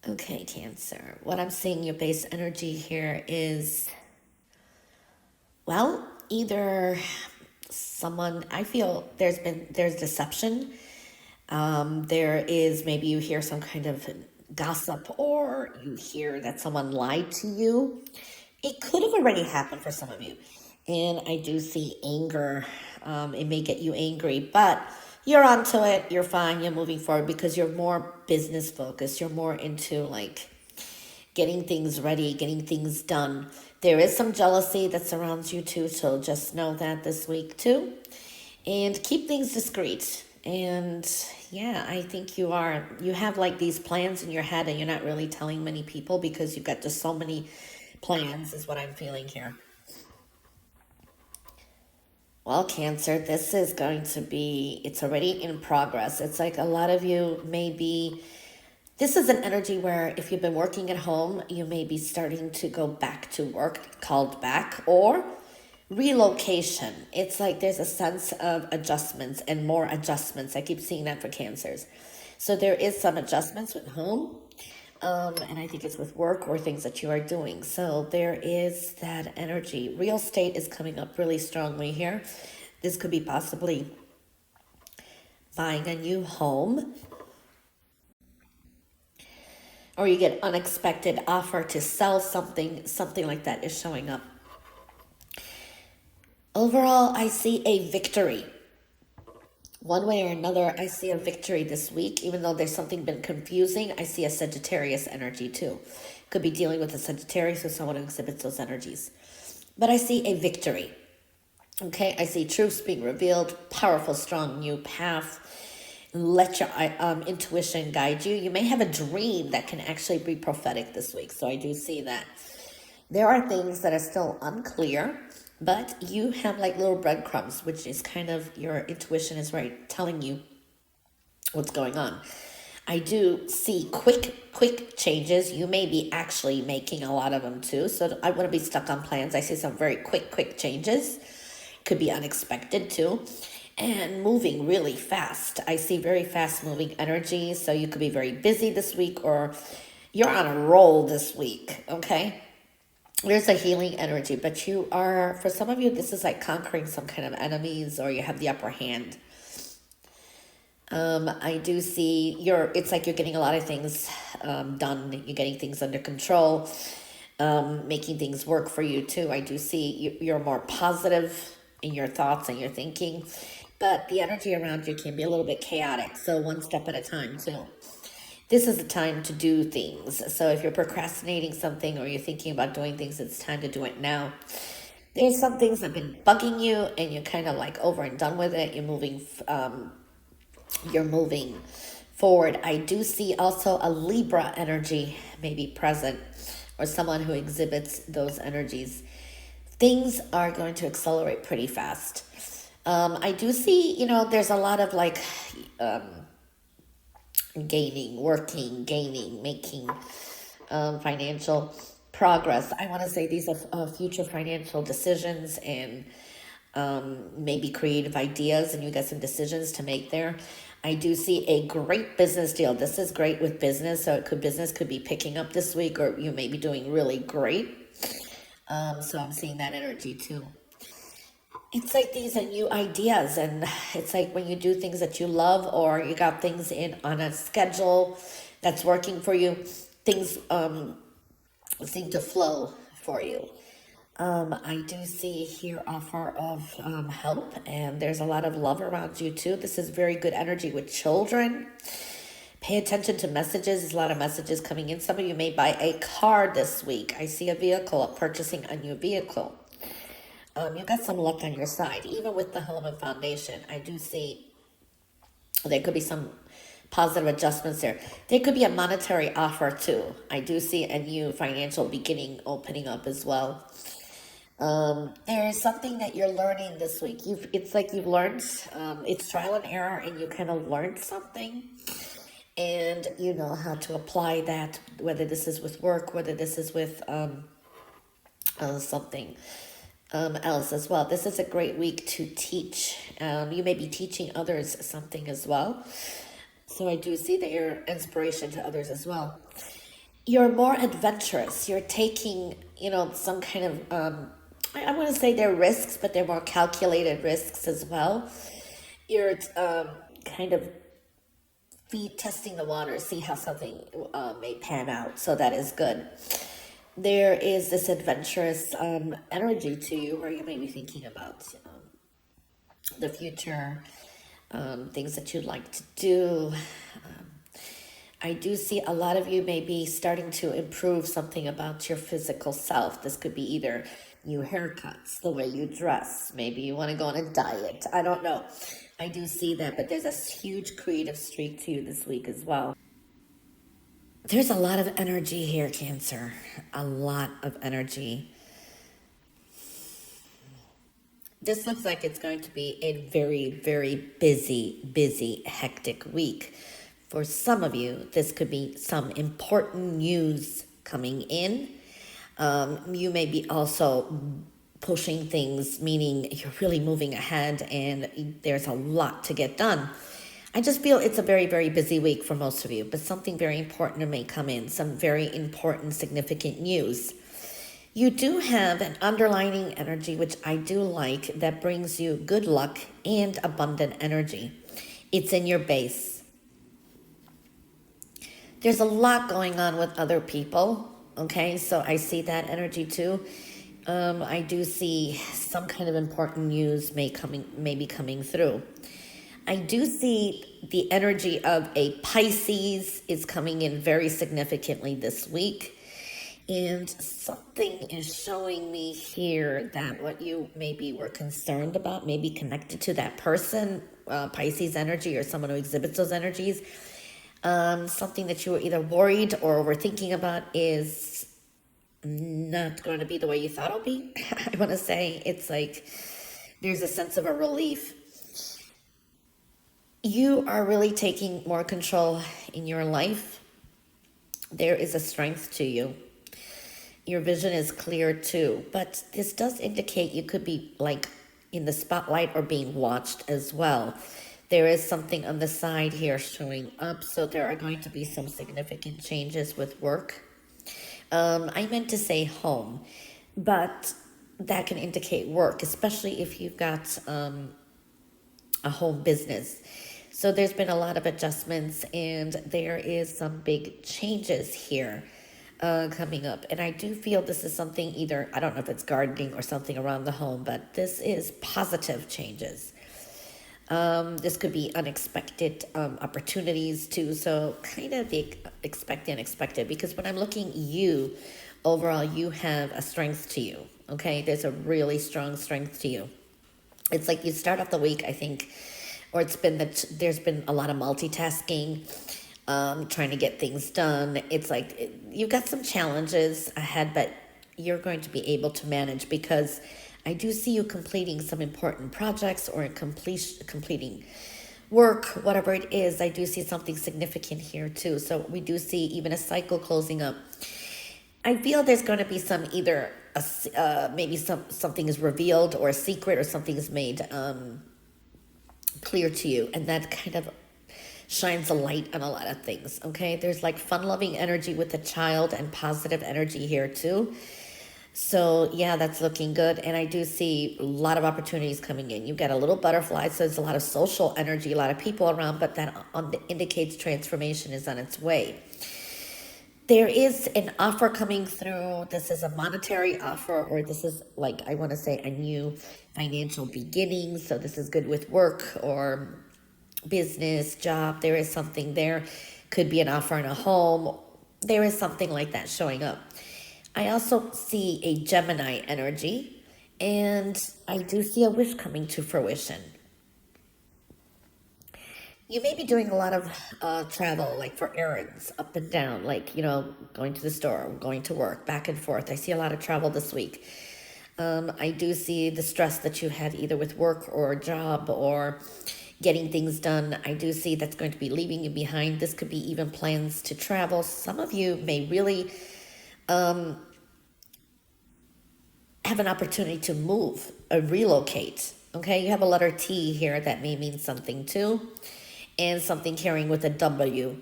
Okay, Cancer. What I'm seeing your base energy here is, well, either someone, I feel there's deception. There is, maybe you hear some kind of gossip, or you hear that someone lied to you. It could have already happened for some of you. And I do see anger. It may get you angry, but you're onto it. You're fine. You're moving forward because you're more business focused. You're more into like getting things ready, getting things done. There is some jealousy that surrounds you too, so just know that this week too. And keep things discreet. And yeah, I think you have like these plans in your head and you're not really telling many people because you've got just so many plans, is what I'm feeling here. Well, Cancer, this is going to be, it's already in progress. It's like a lot of you may be, this is an energy where if you've been working at home, you may be starting to go back to work, called back, or relocation. It's like there's a sense of adjustments and more adjustments. I keep seeing that for Cancers. So there is some adjustments with home, and I think it's with work or things that you are doing. So there is that energy. Real estate is coming up really strongly here. This could be possibly buying a new home, or you get unexpected offer to sell something. Something like that is showing up. Overall, I see a victory. One way or another, I see a victory this week. Even though there's something been confusing, I see a Sagittarius energy too. Could be dealing with a Sagittarius or someone who exhibits those energies. But I see a victory. Okay, I see truths being revealed, powerful, strong new path. Let your intuition guide you. You may have a dream that can actually be prophetic this week. So I do see that. There are things that are still unclear, but you have like little breadcrumbs, which is kind of your intuition is right telling you what's going on. I do see quick changes. You may be actually making a lot of them too. So I wouldn't be stuck on plans. I see some very quick changes. Could be unexpected too. And moving really fast. I see very fast moving energy. So you could be very busy this week, or you're on a roll this week. Okay. There's a healing energy, but you are, for some of you, this is like conquering some kind of enemies, or you have the upper hand. I do see it's like you're getting a lot of things done. You're getting things under control, making things work for you too. I do see you're more positive in your thoughts and your thinking, but the energy around you can be a little bit chaotic. So one step at a time too. This is the time to do things. So if you're procrastinating something or you're thinking about doing things, it's time to do it now. There's some things that have been bugging you and you're kind of like over and done with it. You're moving forward. I do see also a Libra energy maybe present, or someone who exhibits those energies. Things are going to accelerate pretty fast. I do see, there's a lot of like gaining, making financial progress. I want to say these are future financial decisions and maybe creative ideas, and you got some decisions to make there. I do see a great business deal. This is great with business, so business could be picking up this week, or you may be doing really great. So I'm seeing that energy too. It's like these are new ideas, and it's like when you do things that you love, or you got things in on a schedule that's working for you, things seem to flow for you. I do see here offer of help, and there's a lot of love around you too. This is very good energy with children. Pay attention to messages. There's a lot of messages coming in. Some of you may buy a car this week. I see a vehicle, purchasing a new vehicle. You got some luck on your side, even with the Hellman Foundation. I do see there could be some positive adjustments there. There could be a monetary offer too. I do see a new financial beginning opening up as well. There is something that you're learning this week. It's like you've learned. It's trial and error, and you kind of learned something, and you know how to apply that. Whether this is with work, whether this is with something else as well. This is a great week to teach. You may be teaching others something as well. So I do see that you're inspiration to others as well. you're more adventurous. You're taking, some kind of, I want to say they're risks, but they're more calculated risks as well. You're kind of testing the water, see how something may pan out. So that is good. There is this adventurous energy to you where you may be thinking about the future, things that you'd like to do. I do see a lot of you may be starting to improve something about your physical self. This could be either new haircuts, the way you dress. Maybe you want to go on a diet. I don't know. I do see that, but there's a huge creative streak to you this week as well. There's a lot of energy here, Cancer. A lot of energy. This looks like it's going to be a very, very busy, hectic week. For some of you, this could be some important news coming in. You may be also pushing things, meaning you're really moving ahead and there's a lot to get done. I just feel it's a very, very busy week for most of you, but something very important may come in, some very important, significant news. You do have an underlining energy, which I do like, that brings you good luck and abundant energy. It's in your base. There's a lot going on with other people, okay? So I see that energy too. I do see some kind of important news may be coming through. I do see the energy of a Pisces is coming in very significantly this week. And something is showing me here that what you maybe were concerned about may be connected to that person, Pisces energy, or someone who exhibits those energies. Something that you were either worried or were thinking about is not going to be the way you thought it'll be. I want to say it's like there's a sense of a relief. You are really taking more control in your life. There is a strength to you. Your vision is clear too, but this does indicate you could be like in the spotlight or being watched as well. There is something on the side here showing up, so there are going to be some significant changes with work. I meant to say home, but that can indicate work, especially if you've got a home business. So there's been a lot of adjustments and there is some big changes here coming up. And I do feel this is something either, I don't know if it's gardening or something around the home, but this is positive changes. This could be unexpected opportunities too. So kind of the expect the unexpected, because when I'm looking you, overall, you have a strength to you. Okay. There's a really strong strength to you. It's like you start off the week, I think, or it's been that there's been a lot of multitasking, trying to get things done. It's like you've got some challenges ahead, but you're going to be able to manage, because I do see you completing some important projects or completing work, whatever it is. I do see something significant here too. So we do see even a cycle closing up. I feel there's going to be some either maybe something is revealed or a secret or something is made clear to you, and that kind of shines a light on a lot of things. Okay, there's like fun-loving energy with the child and positive energy here too. So yeah, that's looking good. And I do see a lot of opportunities coming in. You've got a little butterfly, so there's a lot of social energy, a lot of people around, but that indicates transformation is on its way. There is an offer coming through. This is a monetary offer, or this is like, I want to say, a new financial beginning. So this is good with work or business, job. There is something there. Could be an offer on a home. There is something like that showing up. I also see a Gemini energy, and I do see a wish coming to fruition. You may be doing a lot of travel, like for errands, up and down, like, going to the store, going to work, back and forth. I see a lot of travel this week. I do see the stress that you had either with work or job or getting things done. I do see that's going to be leaving you behind. This could be even plans to travel. Some of you may really have an opportunity to move or relocate. Okay, you have a letter T here that may mean something too, and something carrying with a W.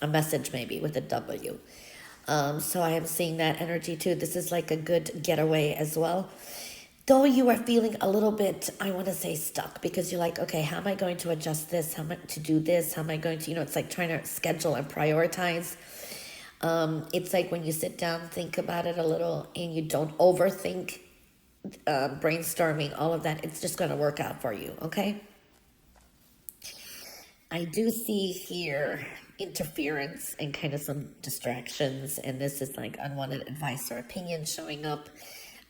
a message maybe with a W. So I am seeing that energy too. This is like a good getaway as well. Though you are feeling a little bit, I want to say stuck, because you're like, okay, how am I going to adjust this? How am I to do this? How am I going to, it's like trying to schedule and prioritize. It's like when you sit down, think about it a little, and you don't overthink, brainstorming, all of that. It's just going to work out for you, okay? I do see here interference and kind of some distractions, and this is like unwanted advice or opinion showing up.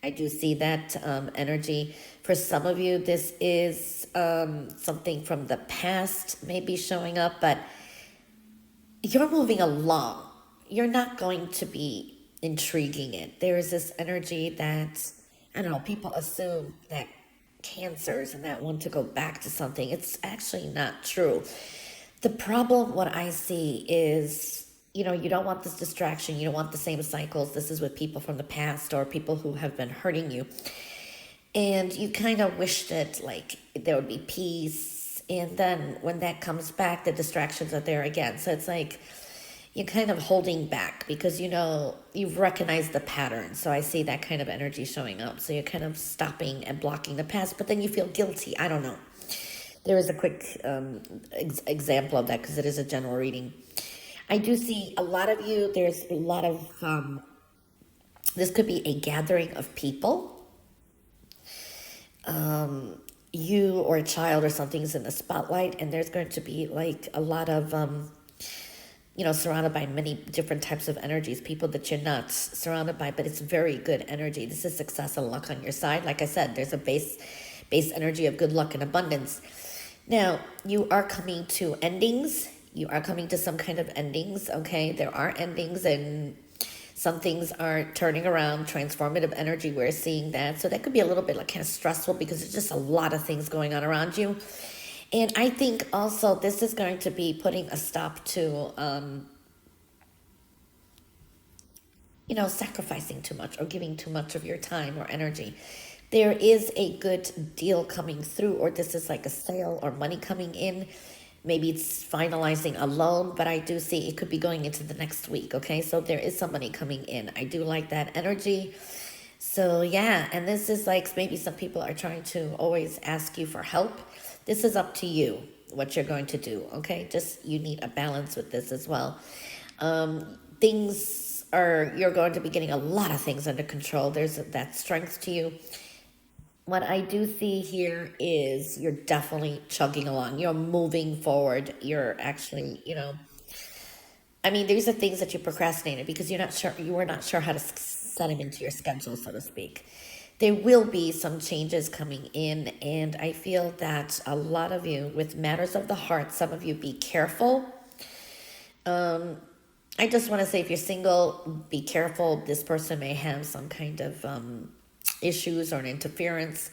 I do see that energy. For some of you, this is something from the past maybe showing up, but you're moving along. You're not going to be intriguing it. There is this energy that, I don't know, people assume that cancers and that want to go back to something. It's actually not true. The problem, what I see is, you don't want this distraction. You don't want the same cycles. This is with people from the past or people who have been hurting you. And you kind of wish that, like, there would be peace. And then when that comes back, the distractions are there again. So it's like you're kind of holding back because, you've recognized the pattern. So I see that kind of energy showing up. So you're kind of stopping and blocking the past, but then you feel guilty. I don't know. There is a quick example of that because it is a general reading. I do see a lot of you, there's a lot of, this could be a gathering of people. You or a child or something is in the spotlight, and there's going to be like a lot of, surrounded by many different types of energies, people that you're not surrounded by, but it's very good energy. This is success and luck on your side. Like I said, there's a base energy of good luck and abundance. Now, you are coming to endings. You are coming to some kind of endings, okay? There are endings, and some things are turning around, transformative energy. We're seeing that. So that could be a little bit like kind of stressful because there's just a lot of things going on around you. And I think also this is going to be putting a stop to, sacrificing too much or giving too much of your time or energy. There is a good deal coming through, or this is like a sale or money coming in. Maybe it's finalizing a loan, but I do see it could be going into the next week, okay? So there is some money coming in. I do like that energy. So yeah, and this is like maybe some people are trying to always ask you for help. This is up to you what you're going to do, okay? Just you need a balance with this as well. You're going to be getting a lot of things under control. There's that strength to you. What I do see here is you're definitely chugging along. You're moving forward. You're actually, these are things that you procrastinated because you were not sure how to set them into your schedule, so to speak. There will be some changes coming in, and I feel that a lot of you, with matters of the heart, some of you be careful. I just want to say if you're single, be careful. This person may have some kind of issues or an interference.